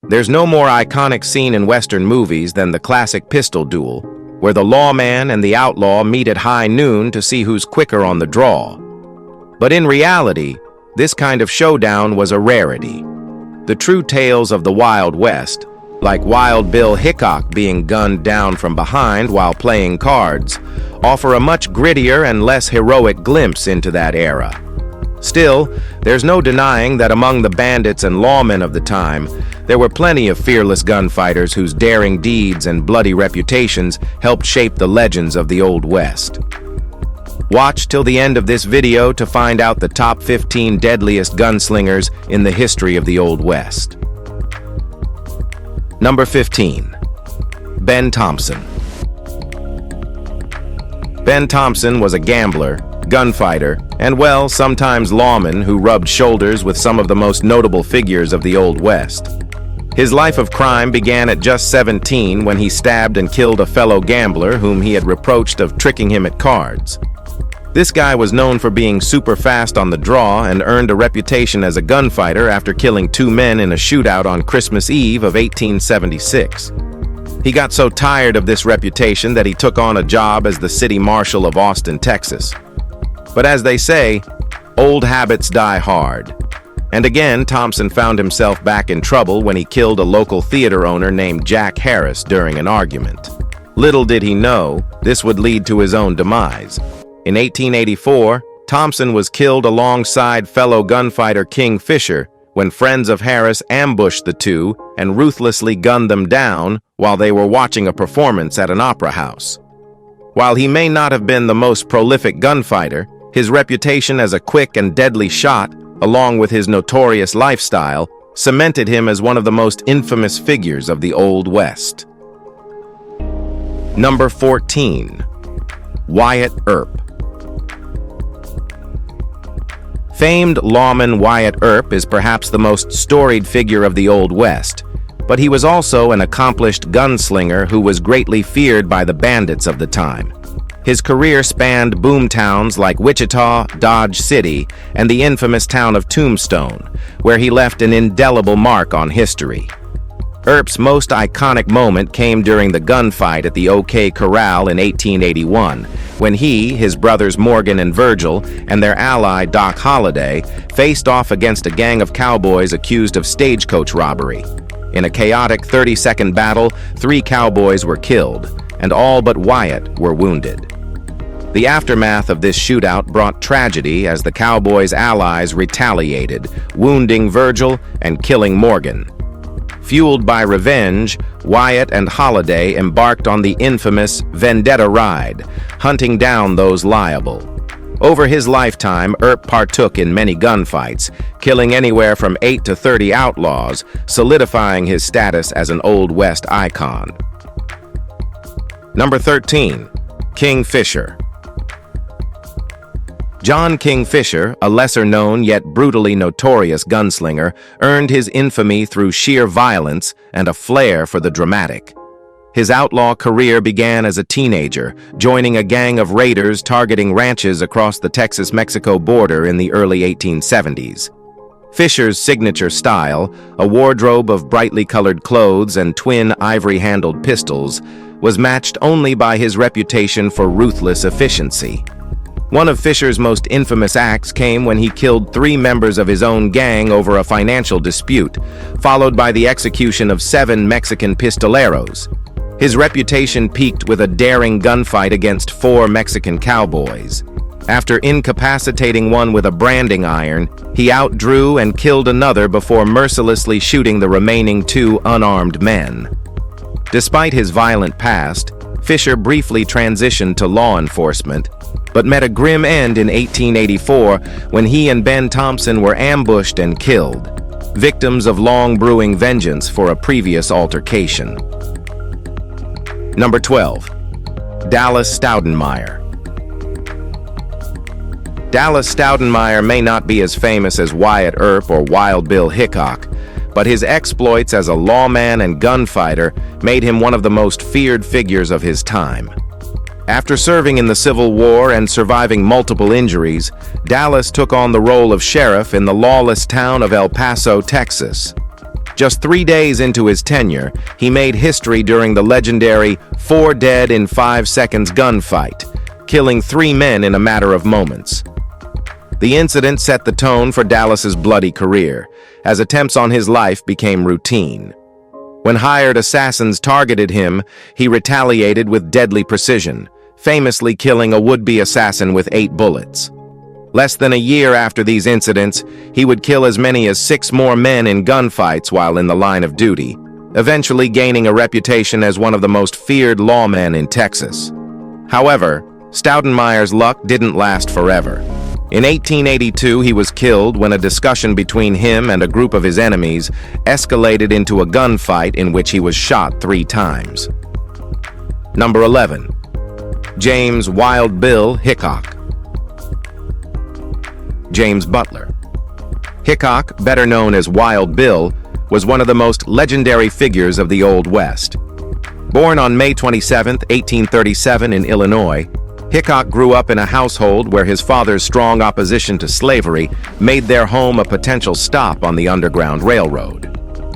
There's no more iconic scene in Western movies than the classic pistol duel, where the lawman and the outlaw meet at high noon to see who's quicker on the draw. But in reality, this kind of showdown was a rarity. The true tales of the Wild West, like Wild Bill Hickok being gunned down from behind while playing cards, offer a much grittier and less heroic glimpse into that era. Still, there's no denying that among the bandits and lawmen of the time, there were plenty of fearless gunfighters whose daring deeds and bloody reputations helped shape the legends of the Old West. Watch till the end of this video to find out the top 15 deadliest gunslingers in the history of the Old West. Number 15. Ben Thompson. Ben Thompson was a gambler, gunfighter, and well, sometimes lawman who rubbed shoulders with some of the most notable figures of the Old West. His life of crime began at just 17 when he stabbed and killed a fellow gambler whom he had reproached of tricking him at cards. This guy was known for being super fast on the draw and earned a reputation as a gunfighter after killing 2 men in a shootout on Christmas Eve of 1876. He got so tired of this reputation that he took on a job as the city marshal of Austin, Texas. But as they say, old habits die hard. And again, Thompson found himself back in trouble when he killed a local theater owner named Jack Harris during an argument. Little did he know, this would lead to his own demise. In 1884, Thompson was killed alongside fellow gunfighter King Fischer when friends of Harris ambushed the two and ruthlessly gunned them down while they were watching a performance at an opera house. While he may not have been the most prolific gunfighter, his reputation as a quick and deadly shot, along with his notorious lifestyle, cemented him as one of the most infamous figures of the Old West. Number 14. Wyatt Earp. Famed lawman Wyatt Earp is perhaps the most storied figure of the Old West, but he was also an accomplished gunslinger who was greatly feared by the bandits of the time. His career spanned boom towns like Wichita, Dodge City, and the infamous town of Tombstone, where he left an indelible mark on history. Earp's most iconic moment came during the gunfight at the OK Corral in 1881, when he, his brothers Morgan and Virgil, and their ally Doc Holliday faced off against a gang of cowboys accused of stagecoach robbery. In a chaotic 30-second battle, 3 cowboys were killed, and all but Wyatt were wounded. The aftermath of this shootout brought tragedy as the cowboys' allies retaliated, wounding Virgil and killing Morgan. Fueled by revenge, Wyatt and Holliday embarked on the infamous Vendetta Ride, hunting down those liable. Over his lifetime, Earp partook in many gunfights, killing anywhere from 8 to 30 outlaws, solidifying his status as an Old West icon. Number 13. King Fischer. John King Fischer, a lesser-known yet brutally notorious gunslinger, earned his infamy through sheer violence and a flair for the dramatic. His outlaw career began as a teenager, joining a gang of raiders targeting ranches across the Texas-Mexico border in the early 1870s. Fischer's signature style, a wardrobe of brightly colored clothes and twin ivory-handled pistols, was matched only by his reputation for ruthless efficiency. One of Fischer's most infamous acts came when he killed 3 members of his own gang over a financial dispute, followed by the execution of 7 Mexican pistoleros. His reputation peaked with a daring gunfight against 4 Mexican cowboys. After incapacitating one with a branding iron, he outdrew and killed another before mercilessly shooting the remaining 2 unarmed men. Despite his violent past, Fischer briefly transitioned to law enforcement, but met a grim end in 1884 when he and Ben Thompson were ambushed and killed, victims of long-brewing vengeance for a previous altercation. Number 12. Dallas Stoutenmeyer. Dallas Stoutenmeyer may not be as famous as Wyatt Earp or Wild Bill Hickok, but his exploits as a lawman and gunfighter made him one of the most feared figures of his time. After serving in the Civil War and surviving multiple injuries, Dallas took on the role of sheriff in the lawless town of El Paso, Texas. Just 3 days into his tenure, he made history during the legendary 4 dead in 5 seconds gunfight, killing 3 men in a matter of moments. The incident set the tone for Dallas's bloody career, as attempts on his life became routine. When hired assassins targeted him, he retaliated with deadly precision, famously killing a would-be assassin with 8 bullets. Less than a year after these incidents, he would kill as many as 6 more men in gunfights while in the line of duty, eventually gaining a reputation as one of the most feared lawmen in Texas. However, Stoutenmeyer's luck didn't last forever. In 1882, he was killed when a discussion between him and a group of his enemies escalated into a gunfight in which he was shot 3 times. Number 11. James Wild Bill Hickok. James Butler. Hickok, better known as Wild Bill, was one of the most legendary figures of the Old West. Born on May 27, 1837 in Illinois, Hickok grew up in a household where his father's strong opposition to slavery made their home a potential stop on the Underground Railroad.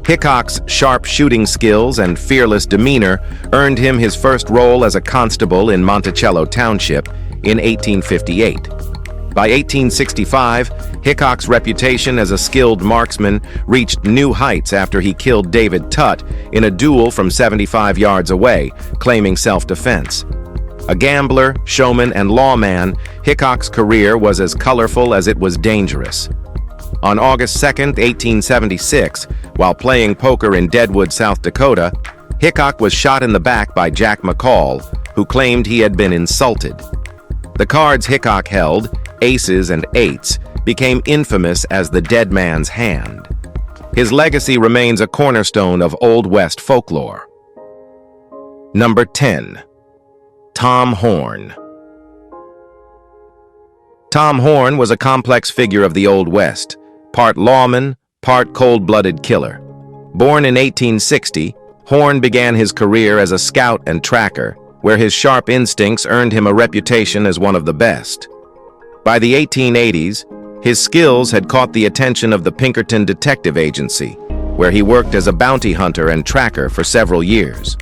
Hickok's sharp shooting skills and fearless demeanor earned him his first role as a constable in Monticello Township in 1858. By 1865, Hickok's reputation as a skilled marksman reached new heights after he killed David Tutt in a duel from 75 yards away, claiming self-defense. A gambler, showman, and lawman, Hickok's career was as colorful as it was dangerous. On August 2, 1876, while playing poker in Deadwood, South Dakota, Hickok was shot in the back by Jack McCall, who claimed he had been insulted. The cards Hickok held, aces and eights, became infamous as the dead man's hand. His legacy remains a cornerstone of Old West folklore. Number 10. Tom Horn. Tom Horn was a complex figure of the Old West, part lawman, part cold-blooded killer. Born in 1860, Horn began his career as a scout and tracker, where his sharp instincts earned him a reputation as one of the best. By the 1880s, his skills had caught the attention of the Pinkerton Detective Agency, where he worked as a bounty hunter and tracker for several years.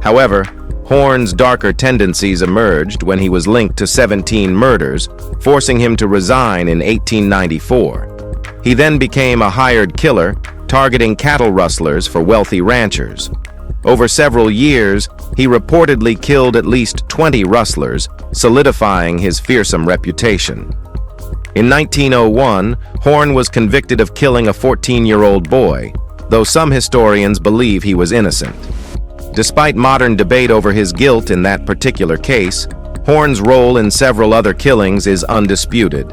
However, Horn's darker tendencies emerged when he was linked to 17 murders, forcing him to resign in 1894. He then became a hired killer, targeting cattle rustlers for wealthy ranchers. Over several years, he reportedly killed at least 20 rustlers, solidifying his fearsome reputation. In 1901, Horn was convicted of killing a 14-year-old boy, though some historians believe he was innocent. Despite modern debate over his guilt in that particular case, Horn's role in several other killings is undisputed.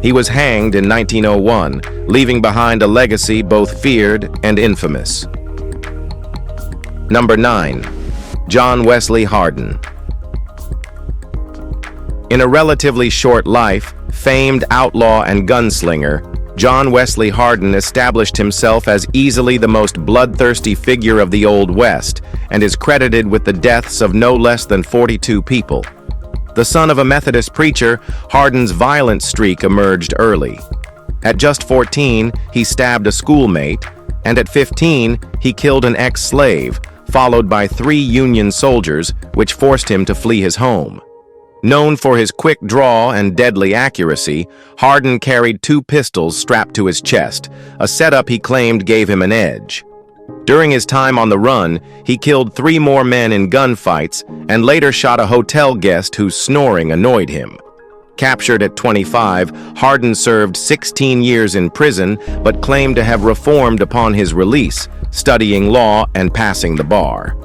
He was hanged in 1901, leaving behind a legacy both feared and infamous. Number 9. John Wesley Harden. In a relatively short life, famed outlaw and gunslinger, John Wesley Harden established himself as easily the most bloodthirsty figure of the Old West and is credited with the deaths of no less than 42 people. The son of a Methodist preacher, Harden's violent streak emerged early. At just 14, he stabbed a schoolmate, and at 15, he killed an ex-slave, followed by 3 Union soldiers, which forced him to flee his home. Known for his quick draw and deadly accuracy, Harden carried 2 pistols strapped to his chest, a setup he claimed gave him an edge. During his time on the run, he killed 3 more men in gunfights and later shot a hotel guest whose snoring annoyed him. Captured at 25, Harden served 16 years in prison but claimed to have reformed upon his release, studying law and passing the bar.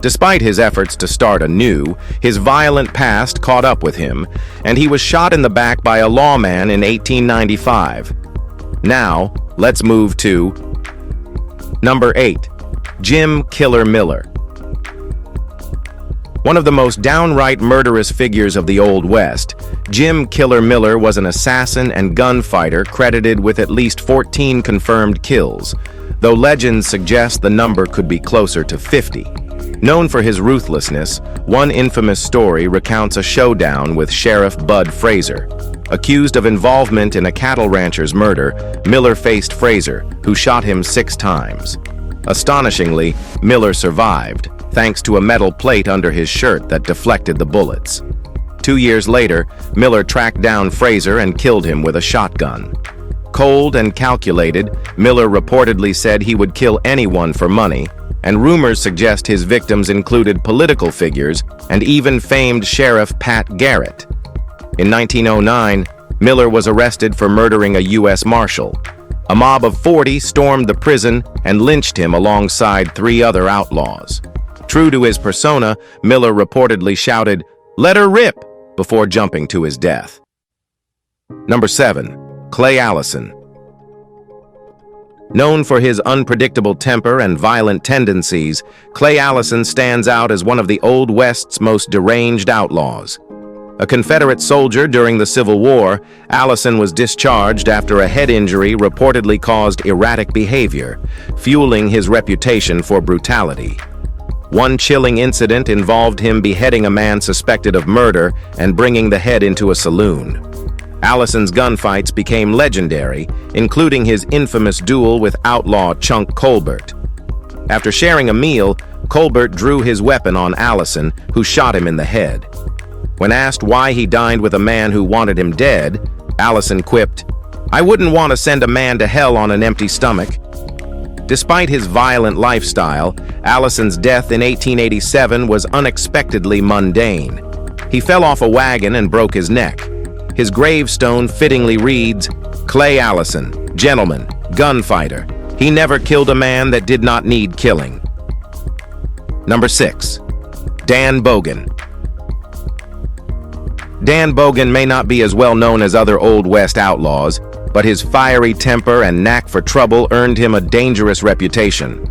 Despite his efforts to start anew, his violent past caught up with him, and he was shot in the back by a lawman in 1895. Now, let's move to Number 8. Jim Killer Miller. One of the most downright murderous figures of the Old West, Jim Killer Miller was an assassin and gunfighter credited with at least 14 confirmed kills, though legends suggest the number could be closer to 50. Known for his ruthlessness, one infamous story recounts a showdown with Sheriff Bud Fraser. Accused of involvement in a cattle rancher's murder, Miller faced Fraser, who shot him 6 times. Astonishingly, Miller survived, thanks to a metal plate under his shirt that deflected the bullets. 2 years later, Miller tracked down Fraser and killed him with a shotgun. Cold and calculated, Miller reportedly said he would kill anyone for money, and rumors suggest his victims included political figures and even famed Sheriff Pat Garrett. In 1909, Miller was arrested for murdering a U.S. Marshal. A mob of 40 stormed the prison and lynched him alongside 3 other outlaws. True to his persona, Miller reportedly shouted, "Let her rip!" before jumping to his death. Number 7. Clay Allison. Known for his unpredictable temper and violent tendencies, Clay Allison stands out as one of the Old West's most deranged outlaws. A Confederate soldier during the Civil War, Allison was discharged after a head injury reportedly caused erratic behavior, fueling his reputation for brutality. One chilling incident involved him beheading a man suspected of murder and bringing the head into a saloon. Allison's gunfights became legendary, including his infamous duel with outlaw Chunk Colbert. After sharing a meal, Colbert drew his weapon on Allison, who shot him in the head. When asked why he dined with a man who wanted him dead, Allison quipped, "I wouldn't want to send a man to hell on an empty stomach." Despite his violent lifestyle, Allison's death in 1887 was unexpectedly mundane. He fell off a wagon and broke his neck. His gravestone fittingly reads, "Clay Allison, gentleman, gunfighter. He never killed a man that did not need killing." Number 6. Dan Bogan. Dan Bogan may not be as well known as other Old West outlaws, but his fiery temper and knack for trouble earned him a dangerous reputation.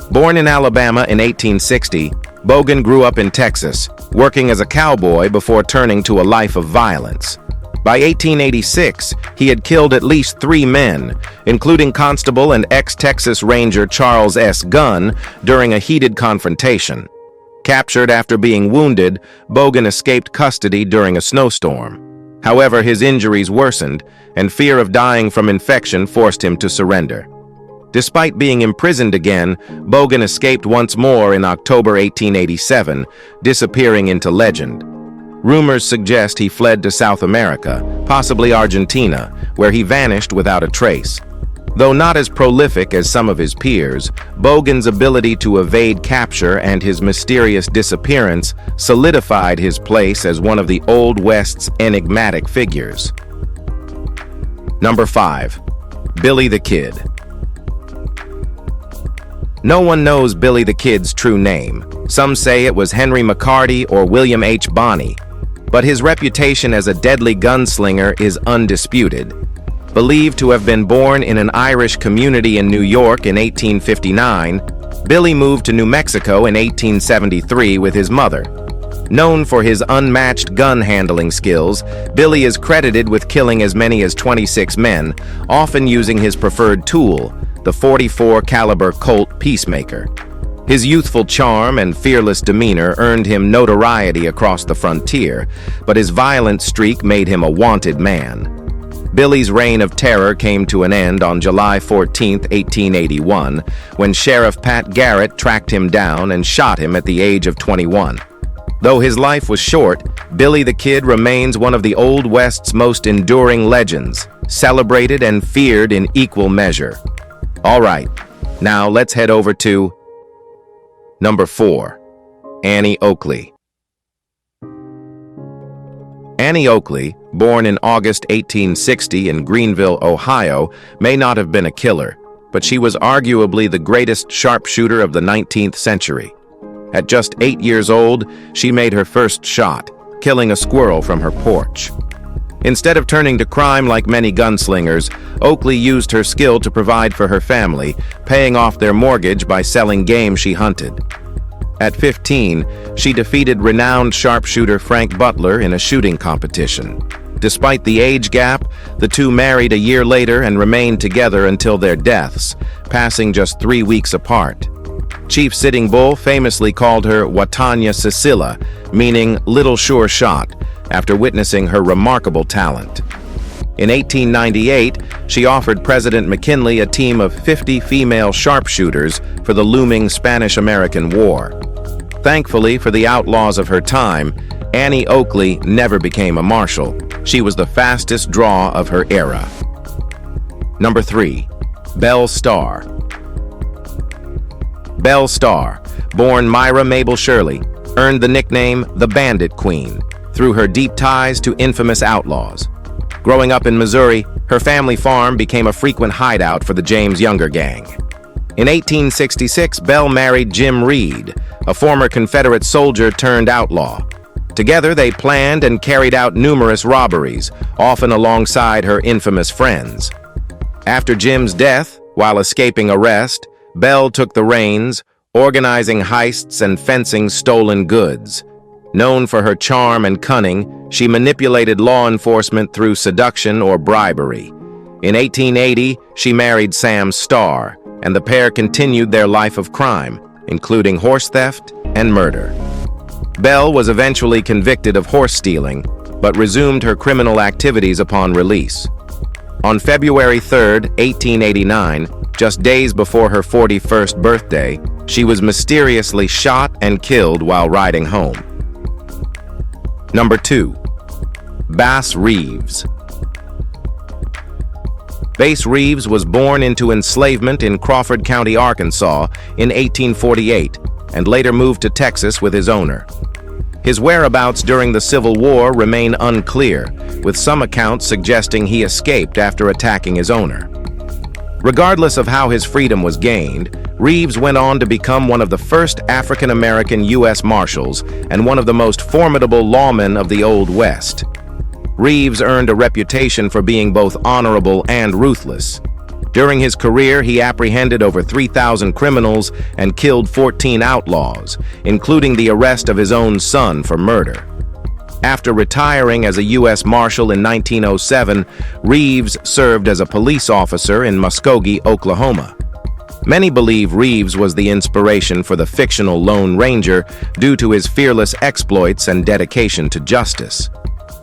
Born in Alabama in 1860, Bogan grew up in Texas, working as a cowboy before turning to a life of violence. By 1886, he had killed at least 3 men, including Constable and ex-Texas Ranger Charles S. Gunn, during a heated confrontation. Captured after being wounded, Bogan escaped custody during a snowstorm. However, his injuries worsened, and fear of dying from infection forced him to surrender. Despite being imprisoned again, Bogan escaped once more in October 1887, disappearing into legend. Rumors suggest he fled to South America, possibly Argentina, where he vanished without a trace. Though not as prolific as some of his peers, Bogan's ability to evade capture and his mysterious disappearance solidified his place as one of the Old West's enigmatic figures. Number 5. Billy the Kid. No one knows Billy the Kid's true name. Some say it was Henry McCarty or William H. Bonney, but his reputation as a deadly gunslinger is undisputed. Believed to have been born in an Irish community in New York in 1859, Billy moved to New Mexico in 1873 with his mother. Known for his unmatched gun-handling skills, Billy is credited with killing as many as 26 men, often using his preferred tool, the .44 caliber Colt Peacemaker. His youthful charm and fearless demeanor earned him notoriety across the frontier, but his violent streak made him a wanted man. Billy's reign of terror came to an end on July 14, 1881, when Sheriff Pat Garrett tracked him down and shot him at the age of 21. Though his life was short, Billy the Kid remains one of the Old West's most enduring legends, celebrated and feared in equal measure. All right, now let's head over to Number 4. Annie Oakley. Annie Oakley, born in August 1860 in Greenville, Ohio, may not have been a killer, but she was arguably the greatest sharpshooter of the 19th century. At just 8 years old, she made her first shot, killing a squirrel from her porch. Instead of turning to crime like many gunslingers, Oakley used her skill to provide for her family, paying off their mortgage by selling game she hunted. At 15, she defeated renowned sharpshooter Frank Butler in a shooting competition. Despite the age gap, the two married a year later and remained together until their deaths, passing just 3 weeks apart. Chief Sitting Bull famously called her Watanya Cecilia, meaning little sure shot, after witnessing her remarkable talent. In 1898, she offered President McKinley a team of 50 female sharpshooters for the looming Spanish-American War. Thankfully for the outlaws of her time, Annie Oakley never became a marshal. She was the fastest draw of her era. Number 3. Belle Starr. Belle Starr, born Myra Mabel Shirley, earned the nickname the Bandit Queen through her deep ties to infamous outlaws. Growing up in Missouri, her family farm became a frequent hideout for the James Younger gang. In 1866, Belle married Jim Reed, a former Confederate soldier turned outlaw. Together, they planned and carried out numerous robberies, often alongside her infamous friends. After Jim's death, while escaping arrest, Belle took the reins, organizing heists and fencing stolen goods. Known for her charm and cunning, she manipulated law enforcement through seduction or bribery. In 1880, she married Sam Starr, and the pair continued their life of crime, including horse theft and murder. Belle was eventually convicted of horse stealing, but resumed her criminal activities upon release. On February 3, 1889, just days before her 41st birthday, she was mysteriously shot and killed while riding home. Number 2. Bass Reeves. Bass Reeves was born into enslavement in Crawford County, Arkansas in 1848 and later moved to Texas with his owner. His whereabouts during the Civil War remain unclear, with some accounts suggesting he escaped after attacking his owner. Regardless of how his freedom was gained, Reeves went on to become one of the first African-American U.S. Marshals and one of the most formidable lawmen of the Old West. Reeves earned a reputation for being both honorable and ruthless. During his career, he apprehended over 3,000 criminals and killed 14 outlaws, including the arrest of his own son for murder. After retiring as a U.S. Marshal in 1907, Reeves served as a police officer in Muskogee, Oklahoma. Many believe Reeves was the inspiration for the fictional Lone Ranger due to his fearless exploits and dedication to justice.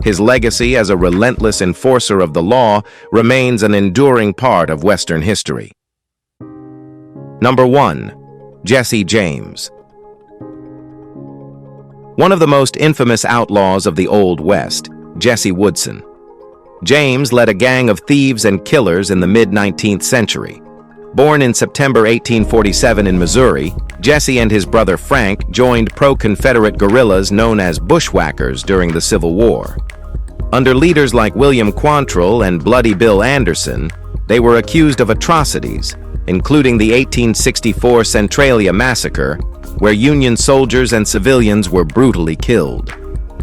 His legacy as a relentless enforcer of the law remains an enduring part of Western history. Number 1. Jesse James. One of the most infamous outlaws of the Old West, Jesse Woodson. James led a gang of thieves and killers in the mid-19th century. Born in September 1847 in Missouri, Jesse and his brother Frank joined pro-Confederate guerrillas known as bushwhackers during the Civil War. Under leaders like William Quantrill and Bloody Bill Anderson, they were accused of atrocities, including the 1864 Centralia Massacre, where Union soldiers and civilians were brutally killed.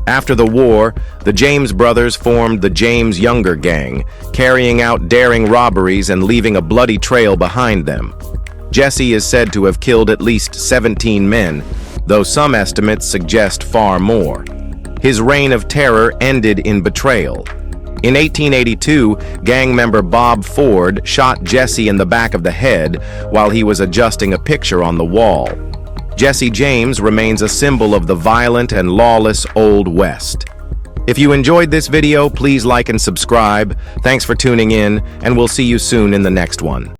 After the war, the James brothers formed the James Younger Gang, carrying out daring robberies and leaving a bloody trail behind them. Jesse is said to have killed at least 17 men, though some estimates suggest far more. His reign of terror ended in betrayal. In 1882, gang member Bob Ford shot Jesse in the back of the head while he was adjusting a picture on the wall. Jesse James remains a symbol of the violent and lawless Old West. If you enjoyed this video, please like and subscribe. Thanks for tuning in, and we'll see you soon in the next one.